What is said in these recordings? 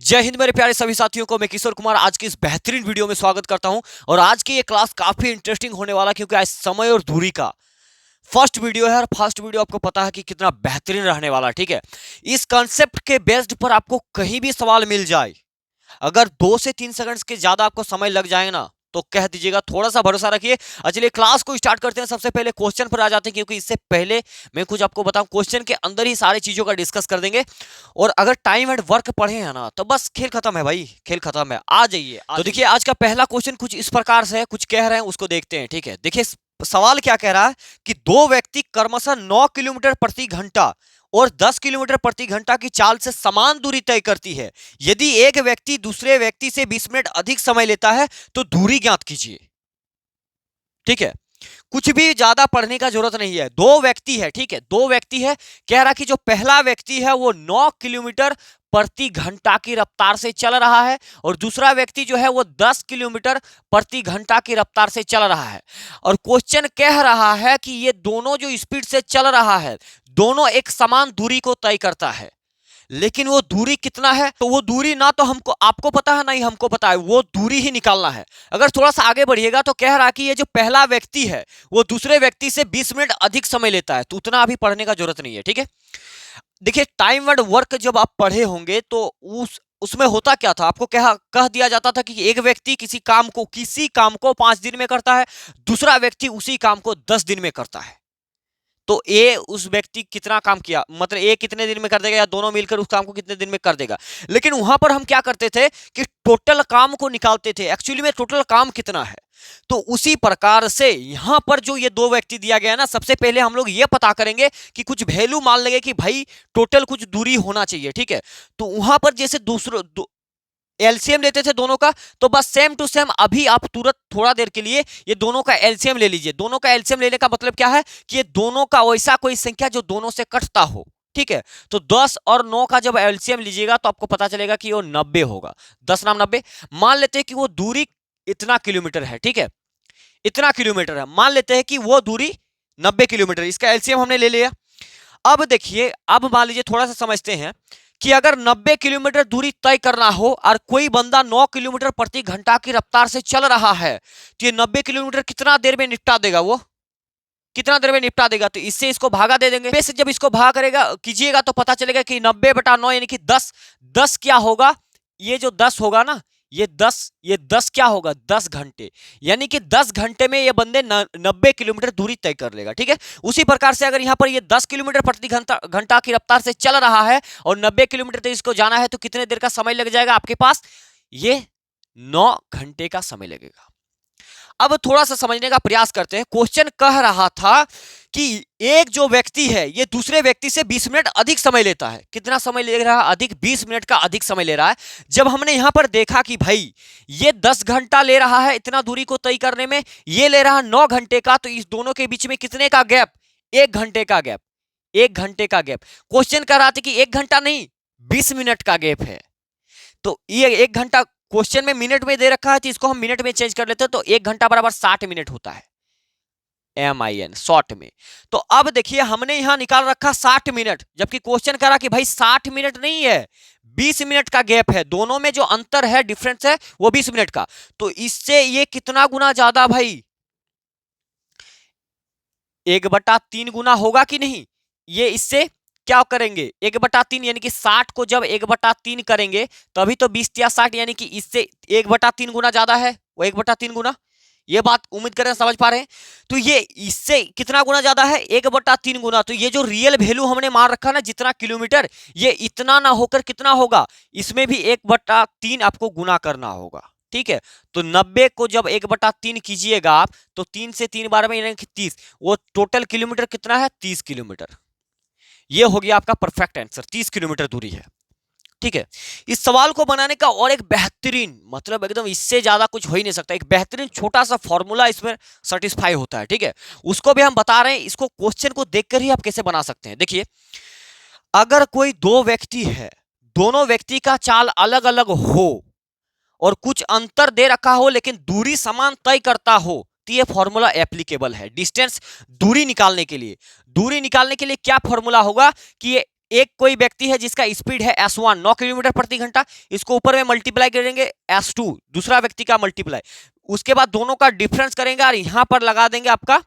जय हिंद मेरे प्यारे सभी साथियों को। मैं किशोर कुमार आज की इस बेहतरीन वीडियो में स्वागत करता हूं। और आज की ये क्लास काफी इंटरेस्टिंग होने वाला, क्योंकि आज समय और दूरी का फर्स्ट वीडियो है। और फर्स्ट वीडियो आपको पता है कि कितना बेहतरीन रहने वाला है। ठीक है, इस कॉन्सेप्ट के बेस्ड पर आपको कहीं भी सवाल मिल जाए, अगर 2 से 3 सेकंड्स के ज्यादा आपको समय लग जाए ना, तो कह दीजिएगा, थोड़ा सा भरोसा रखिए। चलिए क्लास को स्टार्ट करते हैं। सबसे पहले क्वेश्चन पर आ जाते हैं, क्योंकि इससे पहले मैं कुछ आपको बताऊं, क्वेश्चन के अंदर ही सारी चीजों का डिस्कस कर देंगे। और अगर टाइम एंड वर्क पढ़े हैं ना, तो बस खेल खत्म है भाई, खेल खत्म है। आ जाइए। तो देखिए, आज का पहला क्वेश्चन कुछ इस प्रकार से है, कुछ कह रहे हैं उसको देखते हैं। ठीक है, देखिए सवाल क्या कह रहा है कि दो व्यक्ति क्रमशः 9 किलोमीटर प्रति घंटा और 10 किलोमीटर प्रति घंटा की चाल से समान दूरी तय करती है। यदि एक व्यक्ति दूसरे व्यक्ति से 20 मिनट अधिक समय लेता है तो दूरी ज्ञात कीजिए। ठीक है, कुछ भी ज्यादा पढ़ने का जरूरत नहीं है। दो व्यक्ति है, ठीक है, दो व्यक्ति है। कह रहा कि जो पहला व्यक्ति है वो 9 किलोमीटर प्रति घंटा की रफ्तार से चल रहा है, और दूसरा व्यक्ति जो है वो 10 किलोमीटर प्रति घंटा की रफ्तार से चल रहा है। और क्वेश्चन कह रहा है कि ये दोनों जो स्पीड से चल रहा है, दोनों एक समान दूरी को तय करता है। लेकिन वो दूरी कितना है, तो वो दूरी ना तो हमको आपको पता है, ना ही हमको पता है। वो दूरी ही निकालना है। अगर थोड़ा सा आगे बढ़िएगा तो कह रहा कि ये जो पहला व्यक्ति है वो दूसरे व्यक्ति से 20 मिनट अधिक समय लेता है, तो उतना अभी पढ़ने का जरूरत नहीं है। ठीक है, देखिए टाइम एंड वर्क जब आप पढ़े होंगे तो उसमें होता क्या था, आपको कह दिया जाता था कि एक व्यक्ति किसी काम को 5 दिन में करता है, दूसरा व्यक्ति उसी काम को 10 दिन में करता है। तो ए उस व्यक्ति कितना काम किया, मतलब ए कितने दिन में कर देगा, या दोनों मिलकर उस काम को कितने दिन में कर देगा। लेकिन वहां पर हम क्या करते थे कि टोटल काम को निकालते थे, एक्चुअली में टोटल काम कितना है। तो उसी प्रकार से यहां पर जो ये दो व्यक्ति दिया गया है ना, सबसे पहले हम लोग ये पता करेंगे कि कुछ वैल्यू मान लेंगे कि भाई टोटल कुछ दूरी होना चाहिए। ठीक है, तो वहां पर जैसे एलसीएम लेते थे दोनों का, तो बस सेम टू सेम अभी आप तुरंत थोड़ा देर के लिए ये दोनों का एलसीएम ले लीजिए। दोनों का एलसीएम लेने का मतलब क्या है कि ये दोनों का वैसा कोई संख्या जो दोनों से कटता हो। ठीक है, तो 10 और 9 का जब एलसीएम लीजिएगा तो आपको पता चलेगा कि वो 90 होगा। 10 नाम 90। मान लेते हैं कि वो दूरी इतना किलोमीटर है। ठीक है, इतना किलोमीटर है, मान लेते हैं कि वो दूरी 90 किलोमीटर, इसका एलसीएम हमने ले लिया। अब देखिए, अब मान लीजिए, थोड़ा सा समझते हैं कि अगर 90 किलोमीटर दूरी तय करना हो और कोई बंदा 9 किलोमीटर प्रति घंटा की रफ्तार से चल रहा है, तो ये 90 किलोमीटर कितना देर में निपटा देगा, वो कितना देर में निपटा देगा। तो इससे इसको भागा दे देंगे। से जब इसको भाग करेगा कीजिएगा तो पता चलेगा कि 90/9 यानी कि 10। 10 क्या होगा, ये जो 10 होगा ना, ये 10 क्या होगा, 10 घंटे। यानी कि 10 घंटे में ये बंदे 90 किलोमीटर दूरी तय कर लेगा। ठीक है, उसी प्रकार से अगर यहाँ पर ये 10 किलोमीटर प्रति घंटा की रफ्तार से चल रहा है और 90 किलोमीटर तक इसको जाना है, तो कितने देर का समय लग जाएगा आपके पास, ये 9 घंटे का समय लगेगा। अब थोड़ा सा समझने का प्रयास करते हैं। क्वेश्चन कह रहा था कि एक जो व्यक्ति है ये दूसरे व्यक्ति से 20 मिनट अधिक समय लेता है। कितना समय ले रहा है, अधिक, 20 मिनट का अधिक समय ले रहा है। जब हमने यहां पर देखा कि भाई ये 10 घंटा ले रहा है इतना दूरी को तय करने में, ये ले रहा है 9 घंटे का, तो इस दोनों के बीच में कितने का गैप, 1 घंटे का गैप। 1 घंटे का गैप। क्वेश्चन कह रहा था कि 1 घंटा नहीं, 20 मिनट का गैप है। तो ये 1 घंटा क्वेश्चन में मिनट में दे रखा है, तो इसको हम मिनट में चेंज कर लेते हैं, तो 1 घंटा बराबर 60 मिनट होता है, MIN शॉर्ट में। तो अब देखिए, हमने यहां निकाल रखा 60 मिनट, जबकि क्वेश्चन करा कि भाई 60 मिनट नहीं है, 20 मिनट का गैप है। दोनों में जो अंतर है, डिफरेंस है, वो 20 मिनट का। तो इससे ये कितना गुना ज्यादा भाई, 1/3 गुना होगा कि नहीं। ये इससे क्या करेंगे, 1/3 यानी कि 60 को जब 1/3 करेंगे तभी तो 20 या 60, यानी कि इससे 1/3 गुना ज्यादा है, वो 1/3 गुना। ये बात उम्मीद करें समझ पा रहे हैं। तो ये इससे कितना गुना ज्यादा है, 1/3 गुना। तो ये जो रियल वैल्यू हमने मान रखा ना, जितना किलोमीटर, ये इतना ना होकर कितना होगा, इसमें भी 1/3 आपको गुना करना होगा। ठीक है, तो 90 को जब 1/3 कीजिएगा आप, तो 3 से 3 बार में यानी कि 30, वो टोटल किलोमीटर कितना है, 30 किलोमीटर। ये हो गया आपका परफेक्ट आंसर, 30 किलोमीटर दूरी है। ठीक है, इस सवाल को बनाने का और एक बेहतरीन, मतलब एकदम इससे ज्यादा कुछ हो ही नहीं सकता, एक बेहतरीन छोटा सा फॉर्मूला इसमें सेटिस्फाई होता है। ठीक है, उसको भी हम बता रहे हैं। इसको क्वेश्चन को देखकर ही आप कैसे बना सकते हैं। देखिए, अगर कोई दो व्यक्ति है, दोनों व्यक्ति का चाल अलग अलग हो और कुछ अंतर दे रखा हो लेकिन दूरी समान तय करता हो, तो ये फॉर्मूला एप्लीकेबल है। डिस्टेंस, दूरी निकालने के लिए क्या फॉर्मूला होगा कि ये एक कोई व्यक्ति है जिसका स्पीड है S1 9 किलोमीटर प्रति घंटा, इसको ऊपर में मल्टीप्लाई करेंगे S2 दूसरा व्यक्ति का मल्टीप्लाई, उसके बाद दोनों का डिफरेंस करेंगे और यहां पर लगा देंगे आपका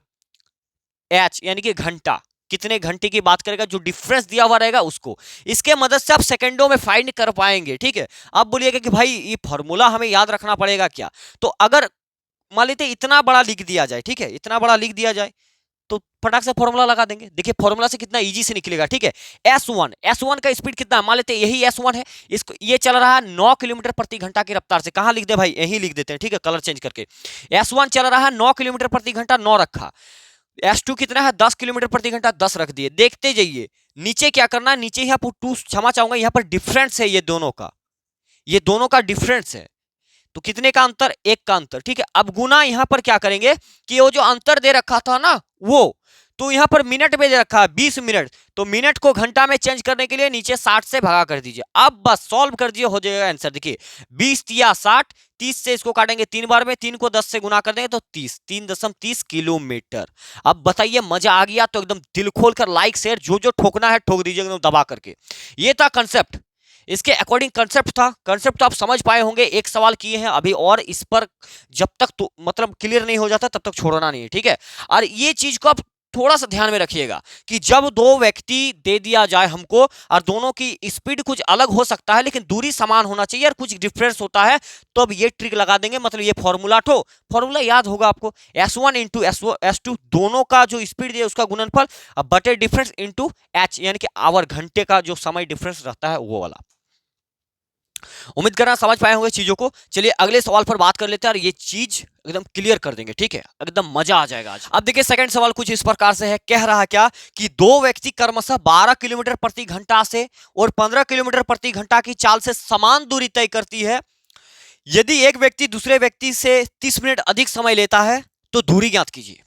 H यानी कि घंटा, कितने घंटे की बात करेगा, जो डिफरेंस दिया हुआ रहेगा उसको, इसके मदद से आप सेकंडों में फाइंड कर पाएंगे। ठीक है, अब बोलिएगा कि भाई ये फॉर्मूला हमें याद रखना पड़ेगा क्या, तो अगर मान लेते इतना बड़ा लिख दिया जाए, ठीक है, इतना बड़ा लिख दिया जाए तो फटाक से फॉर्मूला लगा देंगे। देखिए फॉर्मूला से कितना इजी से निकलेगा। ठीक है, S1 का स्पीड कितना, मान लेते यही S1 है, इसको ये चल रहा है 9 किलोमीटर प्रति घंटा की रफ्तार से। कहां लिख दे भाई, यही लिख देते हैं। ठीक है, कलर चेंज करके S1 चल रहा है 9 किलोमीटर प्रति घंटा, 9 रखा। S2 कितना है 10 किलोमीटर प्रति घंटा, 10 रख दिए। देखते जाइए नीचे क्या करना है, नीचे यहाँ पर 2 क्षमा चाहूंगा, यहाँ पर डिफरेंस है, ये दोनों का डिफरेंस है, तो कितने का अंतर, 1 का अंतर। ठीक है, अब गुना यहां पर क्या करेंगे कि वो जो अंतर दे रखा था ना वो, तो यहां पर मिनट में दे रखा है 20 मिनट, तो मिनट को घंटा में चेंज करने के लिए नीचे 60 से भगा कर दीजिए। अब बस सॉल्व कर दिए, हो जाएगा आंसर। देखिए 20 या 60, 30 से इसको काटेंगे 3 बार में, 3 को 10 से गुना कर देंगे तो 30, 3.30 किलोमीटर। अब बताइए मजा आ गया तो एकदम दिल खोल कर लाइक शेयर जो जो ठोकना है ठोक दीजिए एकदम दबा करके। ये था कंसेप्ट, इसके अकॉर्डिंग कंसेप्ट था। कंसेप्ट तो आप समझ पाए होंगे, एक सवाल किए हैं अभी और इस पर जब तक तो मतलब क्लियर नहीं हो जाता तब तक छोड़ना नहीं है। ठीक है, और ये चीज को आप थोड़ा सा ध्यान में रखिएगा कि जब दो व्यक्ति दे दिया जाए हमको और दोनों की स्पीड कुछ अलग हो सकता है लेकिन दूरी समान होना चाहिए और कुछ डिफरेंस होता है, तो अब ये ट्रिक लगा देंगे, मतलब ये फॉर्मूला याद होगा आपको, S1 इंटू S2 दोनों का जो स्पीड है उसका गुणनफल, अब बटे डिफरेंस इंटू H यानी कि आवर, घंटे का जो समय डिफरेंस रहता है वो वाला। उम्मीद कर रहा समझ पाए होंगे चीजों को। चलिए अगले सवाल पर बात कर लेते हैं और ये चीज एकदम क्लियर कर देंगे। ठीक है, एकदम मजा आ जाएगा आज। अब देखिए सेकंड सवाल कुछ इस प्रकार से है, कह रहा क्या कि दो व्यक्ति क्रमशः 12 किलोमीटर प्रति घंटा से और 15 किलोमीटर प्रति घंटा की चाल से समान दूरी तय करती है। यदि एक व्यक्ति दूसरे व्यक्ति से 30 मिनट अधिक समय लेता है तो दूरी ज्ञात कीजिए।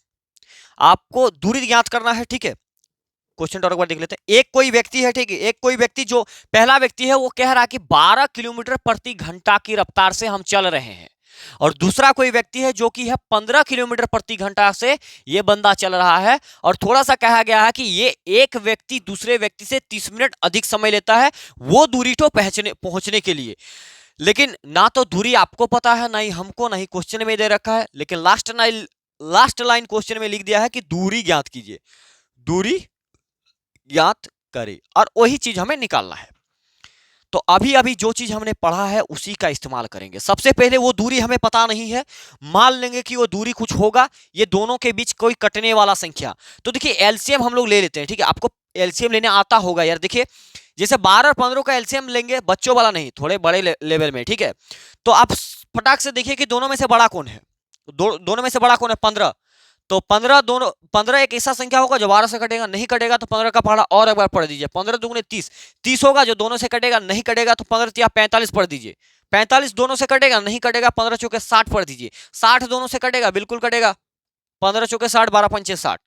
आपको दूरी ज्ञात करना है। ठीक है, क्वेश्चन और एक बार देख लेते हैं। एक कोई व्यक्ति है, ठीक है, एक कोई व्यक्ति, जो पहला व्यक्ति है वो कह रहा है कि 12 किलोमीटर प्रति घंटा की रफ्तार से हम चल रहे हैं, और दूसरा कोई व्यक्ति है जो कि है 15 किलोमीटर प्रति घंटा से ये बंदा चल रहा है, और थोड़ा सा कहा गया है कि ये एक व्यक्ति दूसरे व्यक्ति से 30 मिनट अधिक समय लेता है वो दूरी तो पहुंचने के लिए। लेकिन ना तो दूरी आपको पता है, ना ही हमको, ना ही क्वेश्चन में दे रखा है, लेकिन लास्ट लाइन क्वेश्चन में लिख दिया है कि दूरी ज्ञात कीजिए, दूरी ज्ञात करें, और वही चीज हमें निकालना है। तो अभी अभी जो चीज हमने पढ़ा है उसी का इस्तेमाल करेंगे। सबसे पहले वो दूरी हमें पता नहीं है, मान लेंगे कि वो दूरी कुछ होगा, ये दोनों के बीच कोई कटने वाला संख्या। तो देखिए एलसीएम हम लोग ले लेते हैं। ठीक है, आपको एलसीएम लेने आता होगा यार। देखिए जैसे 12 और 15 का एलसीएम लेंगे, बच्चों वाला नहीं, थोड़े बड़े लेवल में। ठीक है, तो आप फटाक से देखिए कि दोनों में से बड़ा कौन है, दोनों में से बड़ा कौन है, 15। तो 15 एक ऐसा संख्या होगा जो 12 से कटेगा, नहीं कटेगा तो 15 का पढ़ा और एक बार पढ़ दीजिए, 15 दूगुने 30, 30 होगा जो दोनों से कटेगा, नहीं कटेगा तो 15 या 45 पढ़ दीजिए, 45 दोनों से कटेगा, नहीं कटेगा 15 चौके 60 पढ़ दीजिए, 60 दोनों से कटेगा, बिल्कुल कटेगा, 15 चौके 60, 12 पंचे 60,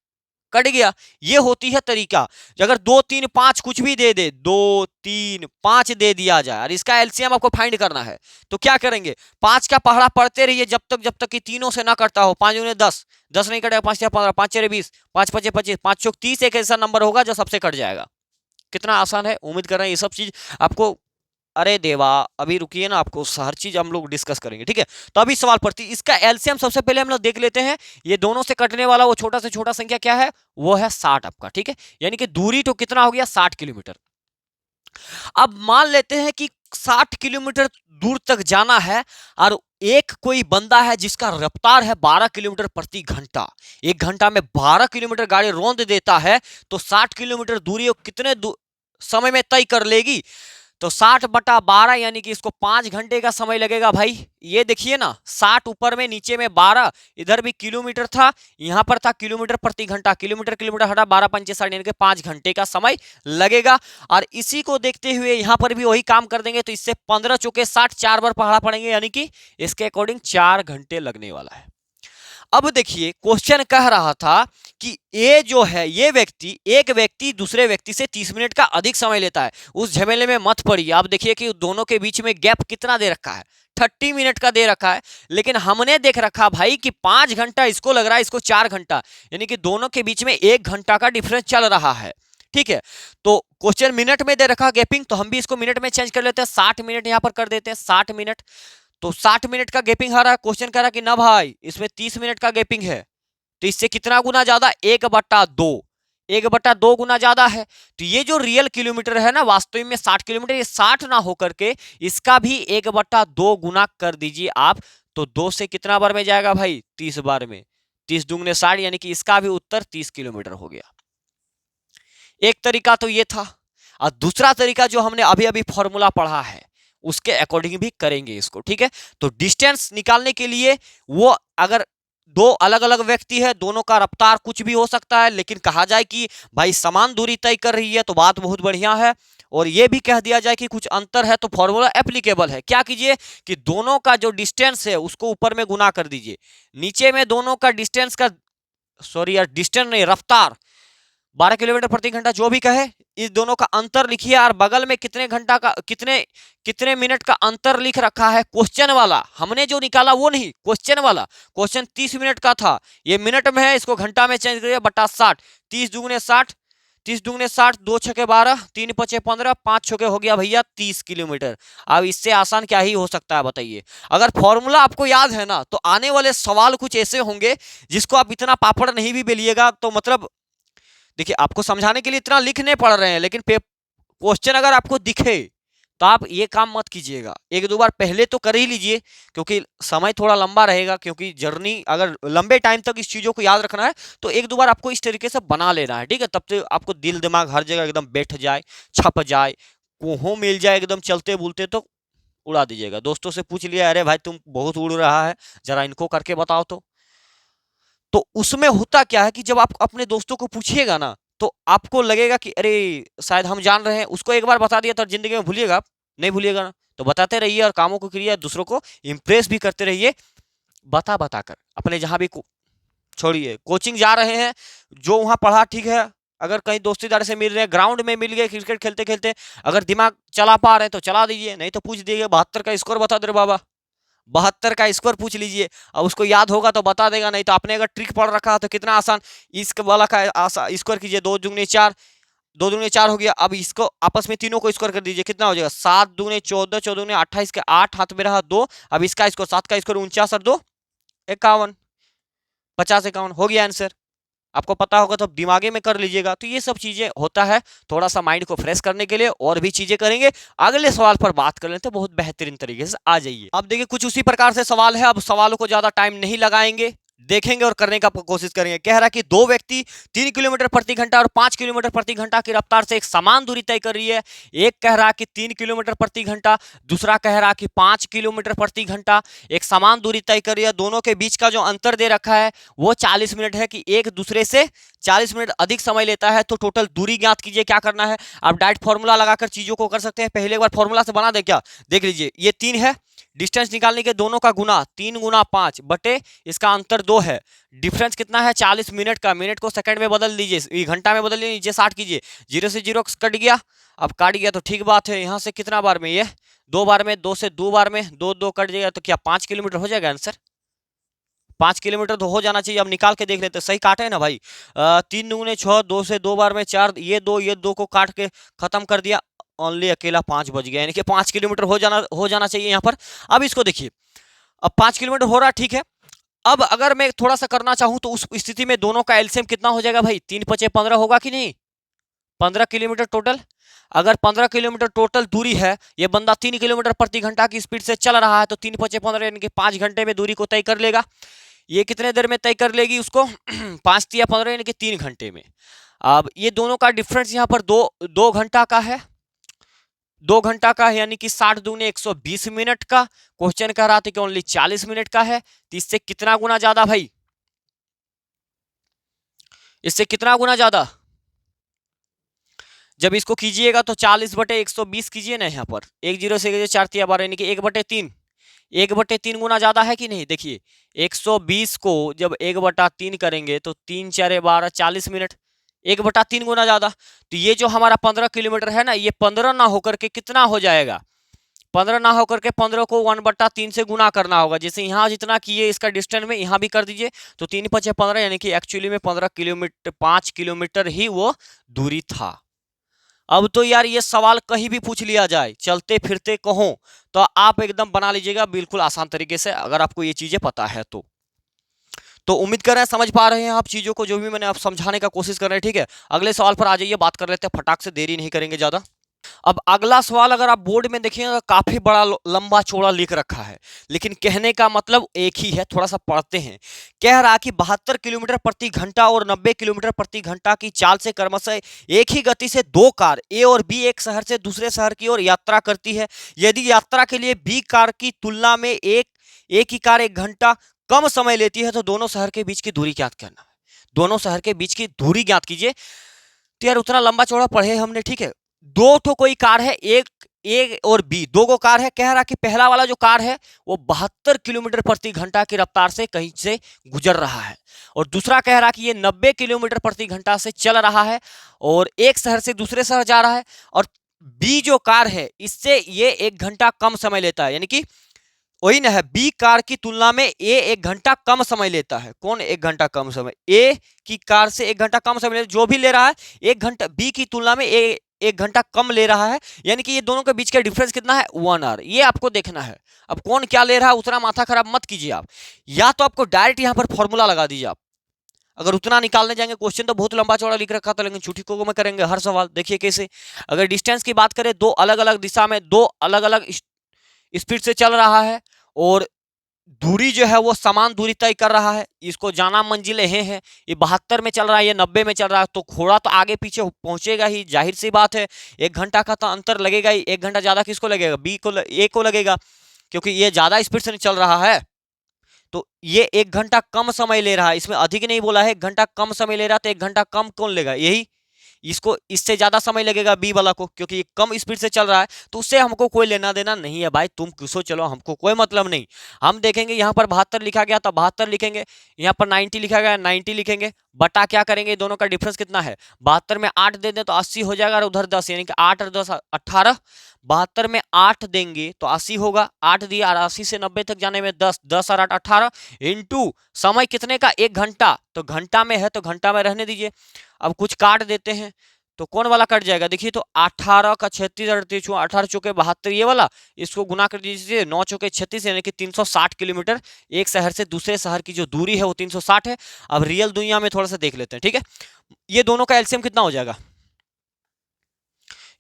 कट गया। ये होती है तरीका। अगर 2 3 5 कुछ भी दे दे, 2 3 5 दे दिया जाए और इसका एलसीएम आपको फाइंड करना है, तो क्या करेंगे, 5 का पहाड़ा पढ़ते रहिए जब तक कि तीनों से ना कटता हो। 5 दूनी 10, 10 नहीं कटेगा, 5 या 15, 5 चेरे 20, 5 पचे 25, 5 चौक 30 एक ऐसा नंबर होगा जो सबसे कट जाएगा। कितना आसान है। उम्मीद कर रहे हैं ये सब चीज आपको, अरे देवा अभी रुकिए ना, आपको हर चीज हम लोग डिस्कस करेंगे। ठीक है, तो अभी सवाल पढ़ती, इसका एलसीएम सबसे पहले हम लोग देख लेते हैं। ये दोनों से कटने वाला वो छोटा से छोटा संख्या क्या है, वो है 60 आपका। ठीक है, यानी कि दूरी तो कितना हो गया, 60 किलोमीटर। अब मान लेते हैं कि 60 किलोमीटर दूर तक जाना है और एक कोई बंदा है जिसका रफ्तार है 12 किलोमीटर प्रति घंटा, एक घंटा में 12 किलोमीटर गाड़ी रौंद देता है, तो 60 किलोमीटर दूरी कितने समय में तय कर लेगी, तो 60/12 यानी कि इसको 5 घंटे का समय लगेगा भाई। ये देखिए ना, 60 ऊपर में, नीचे में 12, इधर भी किलोमीटर था, यहां पर था किलोमीटर प्रति घंटा, किलोमीटर हटा 12 पंचे 60 यानी कि 5 घंटे का समय लगेगा। और इसी को देखते हुए यहां पर भी वही काम कर देंगे, तो इससे 15 चौके 60, 4 बार पहाड़ा पड़ेंगे, यानी कि इसके अकॉर्डिंग 4 घंटे लगने वाला है। अब देखिए क्वेश्चन कह रहा था कि ये जो है, ये व्यक्ति, एक व्यक्ति दूसरे व्यक्ति से 30 मिनट का अधिक समय लेता है। उस झमेले में मत पड़िए। आप देखिए कि दोनों के बीच में गैप कितना दे रखा है, 30 मिनट का दे रखा है, लेकिन हमने देख रखा भाई कि 5 घंटा इसको लग रहा है, इसको 4 घंटा, यानी कि दोनों के बीच में 1 घंटा का डिफरेंस चल रहा है। ठीक है। तो क्वेश्चन मिनट में दे रखा गैपिंग, तो हम भी इसको मिनट में चेंज कर लेते हैं, 60 मिनट यहाँ पर कर देते हैं, 60 मिनट। तो 60 मिनट का गैपिंग आ रहा है, क्वेश्चन कह रहा है कि ना भाई इसमें 30 मिनट का गैपिंग है, तो इससे कितना गुना ज्यादा, 1/2, 1/2 गुना ज्यादा है। तो ये जो रियल किलोमीटर है ना, वास्तविक में 60 किलोमीटर, ये 60 ना होकर के इसका भी 1/2 गुना कर दीजिए आप, तो 2 से कितना बार में जाएगा भाई, 30 बार में, 30 दूगने 60, यानी कि इसका भी उत्तर 30 किलोमीटर हो गया। एक तरीका तो ये था, और दूसरा तरीका जो हमने अभी अभी फॉर्मूला पढ़ा है उसके अकॉर्डिंग भी करेंगे इसको, ठीक है। तो डिस्टेंस निकालने के लिए वो अगर दो अलग अलग व्यक्ति है, दोनों का रफ्तार कुछ भी हो सकता है, लेकिन कहा जाए कि भाई समान दूरी तय कर रही है तो बात बहुत बढ़िया है। और ये भी कह दिया जाए कि कुछ अंतर है तो फॉर्मूला एप्लीकेबल है। क्या कीजिए कि दोनों का जो डिस्टेंस है उसको ऊपर में गुना कर दीजिए, नीचे में दोनों का डिस्टेंस का, सॉरी यार डिस्टेंस नहीं, रफ्तार 12 किलोमीटर प्रति घंटा जो भी कहे, इस दोनों का अंतर लिखिए, और बगल में कितने घंटा का, कितने कितने मिनट का अंतर लिख रखा है, क्वेश्चन वाला हमने जो निकाला वो नहीं, क्वेश्चन वाला। क्वेश्चन 30 मिनट का था, ये मिनट में है, इसको घंटा में चेंज करिए, बटा 60, 30 दूगने 60, 30 दूगने 60, 2 छके 12, 3 पचे 15, 5 छके हो गया भैया 30 किलोमीटर। अब इससे आसान क्या ही हो सकता है बताइए। अगर फॉर्मूला आपको याद है ना, तो आने वाले सवाल कुछ ऐसे होंगे जिसको आप इतना पापड़ नहीं भी बेलिएगा, तो मतलब देखिए आपको समझाने के लिए इतना लिखने पड़ रहे हैं, लेकिन क्वेश्चन अगर आपको दिखे तो आप ये काम मत कीजिएगा, एक दो बार पहले तो कर ही लीजिए, क्योंकि समय थोड़ा लंबा रहेगा, क्योंकि जर्नी अगर लंबे टाइम तक इस चीज़ों को याद रखना है तो एक दो बार आपको इस तरीके से बना लेना है, ठीक है। तब तो आपको दिल दिमाग हर जगह एकदम बैठ जाए, छप जाए, कोहों मिल जाए एकदम चलते बोलते, तो उड़ा दीजिएगा। दोस्तों से पूछ लिया, अरे भाई तुम बहुत उड़ रहा है, जरा इनको करके बताओ तो उसमें होता क्या है कि जब आप अपने दोस्तों को पूछिएगा ना, तो आपको लगेगा कि अरे शायद हम जान रहे हैं, उसको एक बार बता दिया तो जिंदगी में भूलिएगा आप, नहीं भूलिएगा ना। तो बताते रहिए और कामों को करिए, दूसरों को इंप्रेस भी करते रहिए, बता बता कर अपने जहां भी छोड़िए। कोचिंग जा रहे हैं, जो वहां पढ़ा ठीक है, अगर कहीं दोस्तीदार से मिल रहे हैं, ग्राउंड में मिल गए क्रिकेट खेलते खेलते, अगर दिमाग चला पा रहे हैं तो चला दीजिए, नहीं तो पूछ दीजिए 72 का स्कोर बता दे बाबा, 72 का स्कोर पूछ लीजिए, अब उसको याद होगा तो बता देगा, नहीं तो आपने अगर ट्रिक पढ़ रखा है तो कितना आसान, इस वाला का स्कोर कीजिए, 2 दूगने 4, 2 दूगने 4 हो गया। अब इसको आपस में तीनों को स्कोर कर दीजिए, कितना हो जाएगा, 7 दूगने 14, 14 दूगने 28 के 8 हाथ में रहा 2, अब इसका स्कोर 7 का स्कोर 49 और 2 51, 50 51 हो गया आंसर। आपको पता होगा तो दिमागे में कर लीजिएगा। तो ये सब चीजें होता है, थोड़ा सा माइंड को फ्रेश करने के लिए, और भी चीजें करेंगे। अगले सवाल पर बात कर लेते हैं, बहुत बेहतरीन तरीके से आ जाइए। अब देखिए कुछ उसी प्रकार से सवाल है, अब सवालों को ज्यादा टाइम नहीं लगाएंगे, देखेंगे और करने का कोशिश करेंगे। कह रहा है कि दो व्यक्ति 3 किलोमीटर प्रति घंटा और 5 किलोमीटर प्रति घंटा की रफ्तार से एक समान दूरी तय कर रही है। एक कह रहा है कि 3 किलोमीटर प्रति घंटा, दूसरा कह रहा है कि 5 किलोमीटर प्रति घंटा, एक समान दूरी तय कर रही है। दोनों के बीच का जो अंतर दे रखा है वो 40 मिनट है, कि एक दूसरे से 40 मिनट अधिक समय लेता है। तो टोटल दूरी ज्ञात कीजिए। क्या करना है, आप डायरेक्ट फॉर्मूला लगाकर चीजों को कर सकते हैं। पहले एक बार फॉर्मूला से बना दे, क्या देख लीजिए, ये 3 है, डिस्टेंस निकालने के दोनों का गुना 3 गुना 5 बटे इसका अंतर 2 है। डिफरेंस कितना है, 40 मिनट का, मिनट को सेकंड में बदल दीजिए, घंटा में बदल दीजिए, नीचे 60 कीजिए, 0 से 0 कट गया। अब काट गया तो ठीक बात है। यहाँ से कितना बार में, ये 2 बार में, 2 से 2 बार में, 2 2 कट जाएगा, तो क्या 5 किलोमीटर हो जाएगा आंसर, 5 किलोमीटर तो हो जाना चाहिए। अब निकाल के देख लेते, सही काटे ना भाई, 3 दूने 6, 2 से 2 बार में 4, ये 2 को काट के खत्म कर दिया, ओनली अकेला 5 बच गया, यानी कि 5 किलोमीटर हो जाना चाहिए यहाँ पर। अब इसको देखिए, अब 5 किलोमीटर हो रहा है, ठीक है। अब अगर मैं थोड़ा सा करना चाहूं तो उस स्थिति में दोनों का एलसीएम कितना हो जाएगा भाई, 3 पचे 15 होगा कि नहीं, 15 किलोमीटर टोटल। अगर 15 किलोमीटर टोटल दूरी है, ये बंदा 3 किलोमीटर प्रति घंटा की स्पीड से चल रहा है, तो 3 पचे 15 यानी कि 5 घंटे में दूरी को तय कर लेगा। ये कितने देर में तय कर लेगी उसको 5 या 15 यानी कि 3 घंटे में। अब ये दोनों का डिफरेंस यहाँ पर दो घंटा का है, 2 घंटा का है, यानी कि 60 दूने 120 मिनट का। क्वेश्चन कह रहा था कि ओनली 40 मिनट का है, तो इससे कितना गुना ज्यादा भाई, इससे कितना गुना ज्यादा, जब इसको कीजिएगा तो 40 बटे 120 कीजिए ना, यहाँ पर 1 0 से 4 तिया 12 यानी कि 1/3, 1/3 गुना ज्यादा है कि नहीं। देखिए 120 को जब 1/3 करेंगे तो 3 4 12 40 मिनट, 1/3 गुना ज्यादा। तो ये जो हमारा 15 किलोमीटर है ना, ये 15 ना होकर के कितना हो जाएगा, 15 ना होकर के 15 को 1/3 से गुना करना होगा। जैसे यहाँ जितना किए इसका डिस्टेंस में यहाँ भी कर दीजिए, तो 3 × 5 = 15, यानी कि एक्चुअली में 15 किलोमीटर 5 किलोमीटर ही वो दूरी था। अब तो यार ये सवाल कहीं भी पूछ लिया जाए, चलते फिरते कहो, तो आप एकदम बना लीजिएगा बिल्कुल आसान तरीके से, अगर आपको ये चीजें पता है तो उम्मीद कर रहे हैं समझ पा रहे हैं आप चीजों को, जो भी मैंने आप समझाने का कोशिश कर रहे हैं। ठीक है, अगले सवाल पर आ जाइए, बात कर लेते हैं फटाक से, देरी नहीं करेंगे ज्यादा। अब अगला सवाल अगर आप बोर्ड में देखिए तो काफी बड़ा लंबा चौड़ा लिख रखा है, लेकिन कहने का मतलब एक ही है, थोड़ा सा पढ़ते हैं। कह रहा कि 72 किलोमीटर प्रति घंटा और 90 किलोमीटर प्रति घंटा की चाल से क्रमशः एक ही गति से दो कार ए और बी एक शहर से दूसरे शहर की ओर यात्रा करती है। यदि यात्रा के लिए बी कार की तुलना में एक ही कार 1 घंटा कम समय लेती है, तो दोनों शहर के बीच की दूरी ज्ञात करना है। दोनों शहर के बीच की दूरी ज्ञात कीजिए। तो यार उतना लंबा चौड़ा पढ़े हमने, ठीक है। दो ठो कोई कार है, एक ए और बी, दो गो कार है। कह रहा कि पहला वाला जो कार है वो 72 किलोमीटर प्रति घंटा की रफ्तार से कहीं से गुजर रहा है, और दूसरा कह रहा कि ये 90 किलोमीटर प्रति घंटा से चल रहा है और एक शहर से दूसरे शहर जा रहा है, और बी जो कार है इससे ये 1 घंटा कम समय लेता है। यानी कि वही ना है, बी कार की तुलना में ए 1 घंटा कम समय लेता है। कौन 1 घंटा कम समय? ए की कार से 1 घंटा कम समय ले, जो भी ले रहा है 1 घंटा, बी की तुलना में ए 1 घंटा कम ले रहा है, यानी कि ये दोनों के बीच का डिफरेंस कितना है? 1 आवर। ये आपको देखना है। अब कौन क्या ले रहा है उतना माथा खराब मत कीजिए आप, या तो आपको डायरेक्ट यहाँ पर फॉर्मूला लगा दीजिए आप। अगर उतना निकालने जाएंगे, क्वेश्चन तो बहुत लंबा चौड़ा लिख रखा था, लेकिन छुट्टी में करेंगे हर सवाल। देखिए कैसे, अगर डिस्टेंस की बात करें, दो अलग अलग दिशा में दो अलग अलग स्पीड से चल रहा है और दूरी जो है वो समान दूरी तय कर रहा है। इसको जाना मंजिलें हैं, ये 72 में चल रहा है, ये 90 में चल रहा है, तो घोड़ा तो आगे पीछे पहुंचेगा ही, जाहिर सी बात है। 1 घंटा का तो अंतर लगेगा ही। 1 घंटा ज्यादा किसको लगेगा? बी को, ए को लगेगा, क्योंकि ये ज्यादा स्पीड से चल रहा है। तो ये 1 घंटा कम समय ले रहा है, इसमें अधिक नहीं बोला है। 1 घंटा कम समय ले रहा है, तो 1 घंटा कम कौन लेगा? यही। इसको इससे ज्यादा समय लगेगा बी वाला को, क्योंकि ये कम स्पीड से चल रहा है, तो उससे हमको कोई लेना देना नहीं है भाई। तुम किसो चलो, हमको कोई मतलब नहीं। हम देखेंगे यहाँ पर 72 लिखा गया तो 72 लिखेंगे, यहाँ पर 90 लिखा गया 90 लिखेंगे, बटा क्या करेंगे, दोनों का डिफरेंस कितना है? 72 में 8 दे दें तो 80 हो जाएगा, और उधर 10, यानी कि 8 और 10 18। 72 में 8 देंगे तो 80 होगा, 8 दिया, और 80 से 90 तक जाने में 10, 10 और 8 18, इंटू समय कितने का? 1 घंटा। तो घंटा में है तो घंटा में रहने दीजिए। अब कुछ काट देते हैं, तो कौन वाला कट जाएगा? देखिए, तो 18 का 36, 38, 18 चौके 72, ये वाला, इसको गुना कर दीजिए, 9 चौके 36, यानी कि 360 किलोमीटर। एक शहर से दूसरे शहर की जो दूरी है वो 360 है। अब रियल दुनिया में थोड़ा सा देख लेते हैं, ठीक है। ये दोनों का एलसीएम कितना हो जाएगा?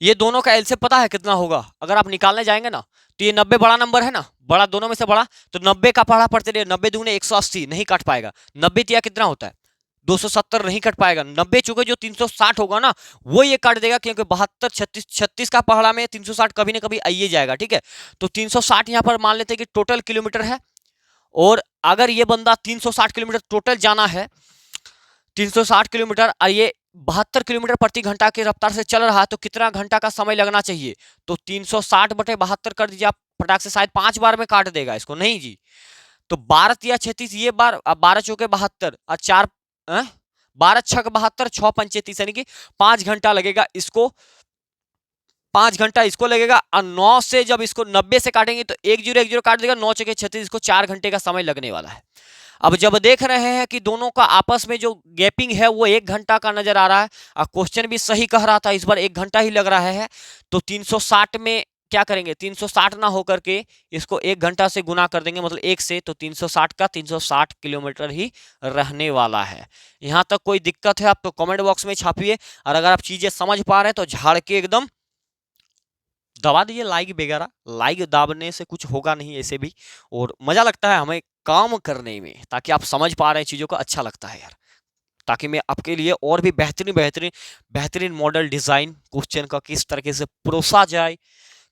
ये दोनों का एलसीएम पता है कितना होगा? अगर आप निकालने जाएंगे ना, तो ये 90 बड़ा नंबर है ना, बड़ा दोनों में से बड़ा, तो 90 का पढ़ा पढ़ते रहिए। 90 दूने 180, नहीं काट पाएगा। 90 तिया कितना होता है? 270, नहीं कट पाएगा। 90 चुके जो 360 होगा ना, वो ये काट देगा, क्योंकि 72 36 36 का पहाड़ा में 360 कभी ना कभी आइए जाएगा, ठीक है। तो 360 यहाँ पर मान लेते हैं कि टोटल किलोमीटर है, और अगर ये बंदा 360 किलोमीटर टोटल जाना है, 360 किलोमीटर, और ये 72 किलोमीटर प्रति घंटा की रफ्तार से चल रहा है, तो कितना घंटा का समय लगना चाहिए? तो 360/72 कर दीजिए आप फटाक से, शायद 5 बार में काट देगा इसको, नहीं जी। तो 12 तिया 36, ये बार, 12 चौके 72, और 4 12 छक 72, 6 पंचे 30, यानी कि 5 घंटा लगेगा इसको। 5 घंटा इसको लगेगा, और 9 से जब इसको 90 से काटेंगे तो 1010 काट देगा, 9 चौके 36, इसको 4 घंटे का समय लगने वाला है। अब जब देख रहे हैं कि दोनों का आपस में जो गैपिंग है वो 1 घंटा का नजर आ रहा है, और क्वेश्चन भी सही कह रहा था, इस बार 1 घंटा ही लग रहा है, तो 360 में क्या करेंगे? 360 ना होकर के इसको 1 घंटा से गुना कर देंगे, मतलब 1 से, तो 360 का 360 किलोमीटर ही रहने वाला है। यहाँ तक कोई दिक्कत है आप तो कमेंट बॉक्स में छापिए, और अगर आप चीजें समझ पा रहे हैं तो झाड़ के एकदम दबा दीजिए लाइक वगैरह। लाइक दाबने से कुछ होगा नहीं ऐसे भी, और मजा लगता है हमें काम करने में, ताकि आप समझ पा रहे हैं चीजों को, अच्छा लगता है यार, ताकि मैं आपके लिए और भी बेहतरीन बेहतरीन बेहतरीन मॉडल डिजाइन क्वेश्चन का किस तरीके से परोसा जाए,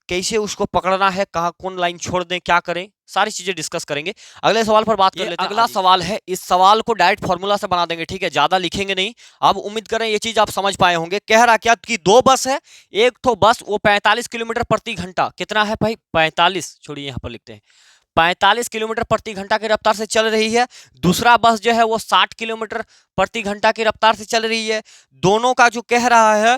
कैसे उसको पकड़ना है, कहाँ कौन लाइन छोड़ दें, क्या करें, सारी चीजें डिस्कस करेंगे। अगले सवाल पर बात कर लेते हैं। अगला सवाल है, इस सवाल को डायरेक्ट फॉर्मूला से बना देंगे, ठीक है, ज्यादा लिखेंगे नहीं। अब उम्मीद करें ये चीज आप समझ पाए होंगे। कह रहा क्या कि दो बस है, एक तो बस वो 45 किलोमीटर प्रति घंटा, कितना है भाई? 45, छोड़िए यहाँ पर लिखते हैं, 45 किलोमीटर प्रति घंटा की रफ्तार से चल रही है। दूसरा बस जो है वो 60 किलोमीटर प्रति घंटा की रफ्तार से चल रही है। दोनों का जो कह रहा है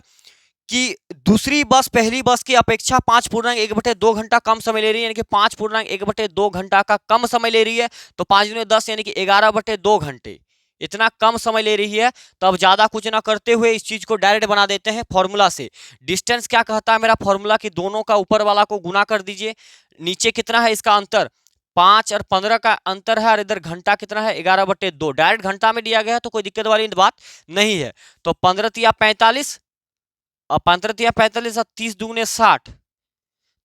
कि दूसरी बस पहली बस की अपेक्षा 5.1/2 घंटा कम समय ले रही है, यानी कि 5.1/2 घंटा का कम समय ले रही है। तो 5 दूनी 10 यानी कि 11/2 घंटे इतना कम समय ले रही है। तो अब ज्यादा कुछ ना करते हुए इस चीज को डायरेक्ट बना देते हैं फॉर्मूला से। डिस्टेंस क्या कहता है मेरा फॉर्मूला कि दोनों का ऊपर वाला को गुना कर दीजिए, नीचे कितना है इसका अंतर 5 और 15 का अंतर है, और इधर घंटा कितना है 11/2। डायरेक्ट घंटा में दिया गया है तो कोई दिक्कत वाली बात नहीं है। तो 15 तिया 45 और 15 तिया 45 और 30 दूने 60,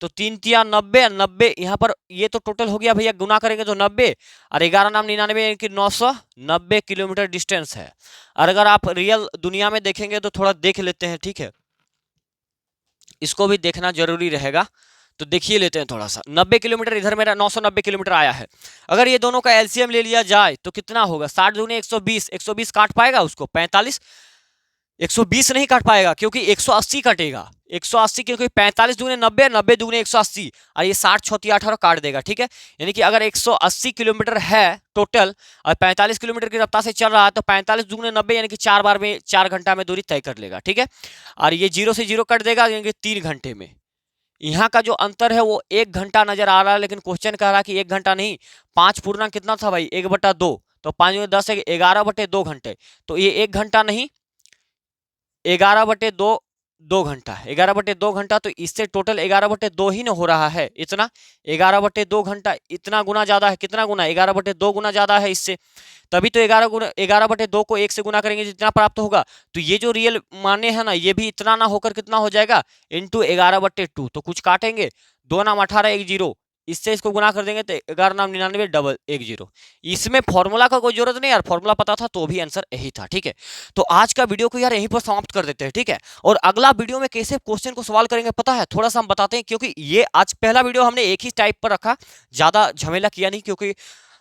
तो 3 तिया 90, 90 यहाँ पर ये तो टोटल हो गया भैया, गुना करेंगे तो 90 और 11 नाम 99 यानी कि 990 किलोमीटर डिस्टेंस है। और अगर आप रियल दुनिया में देखेंगे तो थोड़ा देख लेते हैं, ठीक है, इसको भी देखना जरूरी रहेगा। तो देखिए लेते हैं थोड़ा सा, 90 किलोमीटर इधर मेरा 990 किलोमीटर आया है। अगर ये दोनों का एलसीएम ले लिया जाए तो कितना होगा, 60 दूने 120, 120 काट पाएगा उसको 45, 120 नहीं काट पाएगा क्योंकि 180 कटेगा, 180 क्योंकि 45 दूने 90, 90 दूने 180 और ये 60 6 18 काट देगा, ठीक है। यानी कि अगर 180 किलोमीटर है टोटल और 45 किलोमीटर की रफ्तार से चल रहा है तो 45 दूने 90 यानी कि 4 बार में 4 घंटा में दूरी तय कर लेगा, ठीक है। और ये 0 से 0 कट देगा यानी कि 3 घंटे में। यहाँ का जो अंतर है वो 1 घंटा नजर आ रहा है, लेकिन क्वेश्चन कह रहा है कि 1 घंटा नहीं, 5 पूर्णांक कितना था भाई 1/2, तो 5 में 10 है 11/2 घंटे। तो ये 1 घंटा नहीं 11/2 2 घंटा, 11/2 घंटा। तो इससे टोटल 11/2 ही ना हो रहा है, इतना 11/2 घंटा, इतना गुना ज्यादा है, कितना गुना 11/2 गुना ज्यादा है इससे, तभी तो 11/2 को 1 से गुना करेंगे जितना प्राप्त होगा। तो ये जो रियल माने है ना, ये भी इतना ना होकर कितना हो जाएगा इंटू 11/2। तो कुछ काटेंगे, 2 नाम 18 1 0, इससे इसको गुना कर देंगे तो 11 नाम 99 डबल 1 0। इसमें फॉर्मूला का कोई जरूरत नहीं यार, फॉर्मूला पता था तो भी आंसर यही था, ठीक है। तो आज का वीडियो को यार यहीं पर समाप्त कर देते हैं, ठीक है। और अगला वीडियो में कैसे क्वेश्चन को सवाल करेंगे पता है, थोड़ा सा हम बताते हैं, क्योंकि ये आज पहला वीडियो हमने एक ही टाइप पर रखा, ज्यादा झमेला किया नहीं, क्योंकि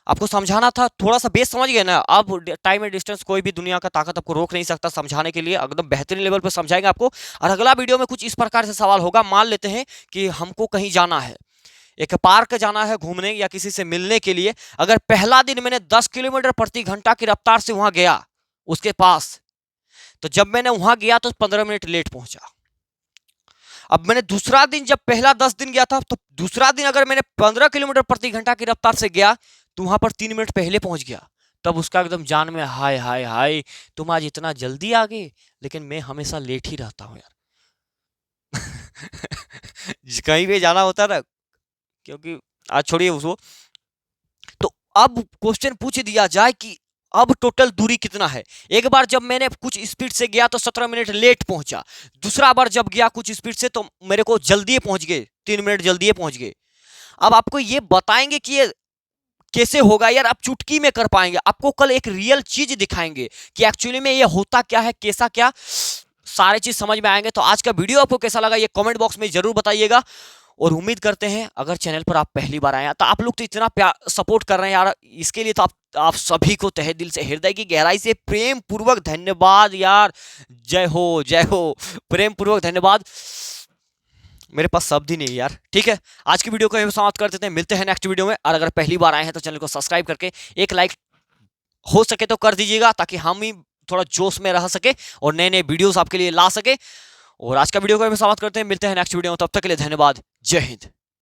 आपको समझाना था, थोड़ा सा बेस समझ गए ना। अब टाइम एंड डिस्टेंस कोई भी दुनिया का ताकत आपको रोक नहीं सकता समझाने के लिए, एकदम बेहतरीन लेवल पर समझाएंगे आपको। और अगला वीडियो में कुछ इस प्रकार से सवाल होगा, मान लेते हैं कि हमको कहीं जाना है, एक पार्क जाना है घूमने या किसी से मिलने के लिए। अगर पहला दिन मैंने 10 किलोमीटर प्रति घंटा की रफ्तार से वहां गया उसके पास, तो जब मैंने वहां गया तो 15 मिनट लेट पहुंचा। अब मैंने दूसरा दिन, जब पहला 10 दिन गया था, तो दूसरा दिन अगर मैंने 15 किलोमीटर प्रति घंटा की रफ्तार से गया तो वहां पर 3 मिनट पहले पहुंच गया। तब उसका एकदम जान में हाय हाय हाय, तुम आज इतना जल्दी आ गए, लेकिन मैं हमेशा लेट ही रहता हूं यार। कहीं भी जाना होता है ना, क्योंकि आज छोड़िए उसको। तो अब क्वेश्चन पूछ दिया जाए कि अब टोटल दूरी कितना है। एक बार जब मैंने कुछ स्पीड से गया तो 17 मिनट लेट पहुंचा, दूसरा बार जब गया कुछ स्पीड से तो मेरे को जल्दी पहुंच गए, 3 मिनट जल्दी पहुंच गए। अब आपको ये बताएंगे कि ये कैसे होगा यार, आप चुटकी में कर पाएंगे। आपको कल एक रियल चीज दिखाएंगे कि एक्चुअली में ये होता क्या है, कैसा क्या, सारे चीज समझ में आएंगे। तो आज का वीडियो आपको कैसा लगा ये कमेंट बॉक्स में जरूर बताइएगा। और उम्मीद करते हैं अगर चैनल पर आप पहली बार आए हैं तो आप लोग तो इतना प्यार सपोर्ट कर रहे हैं यार, इसके लिए तो आप सभी को तहे दिल से, हृदय की गहराई से प्रेम पूर्वक धन्यवाद यार। जय हो जय हो, प्रेम पूर्वक धन्यवाद। मेरे पास शब्द ही नहीं यार, ठीक है। आज की वीडियो को यहीं समाप्त कर देते हैं, मिलते हैं नेक्स्ट वीडियो में। और अगर पहली बार आए हैं तो चैनल को सब्सक्राइब करके एक लाइक हो सके तो कर दीजिएगा, ताकि हम ही थोड़ा जोश में रह सके और नए नए वीडियोस आपके लिए ला सके। और आज का वीडियो को समाप्त करते हैं, मिलते हैं नेक्स्ट वीडियो में, तब तक के लिए धन्यवाद, जय हिंद।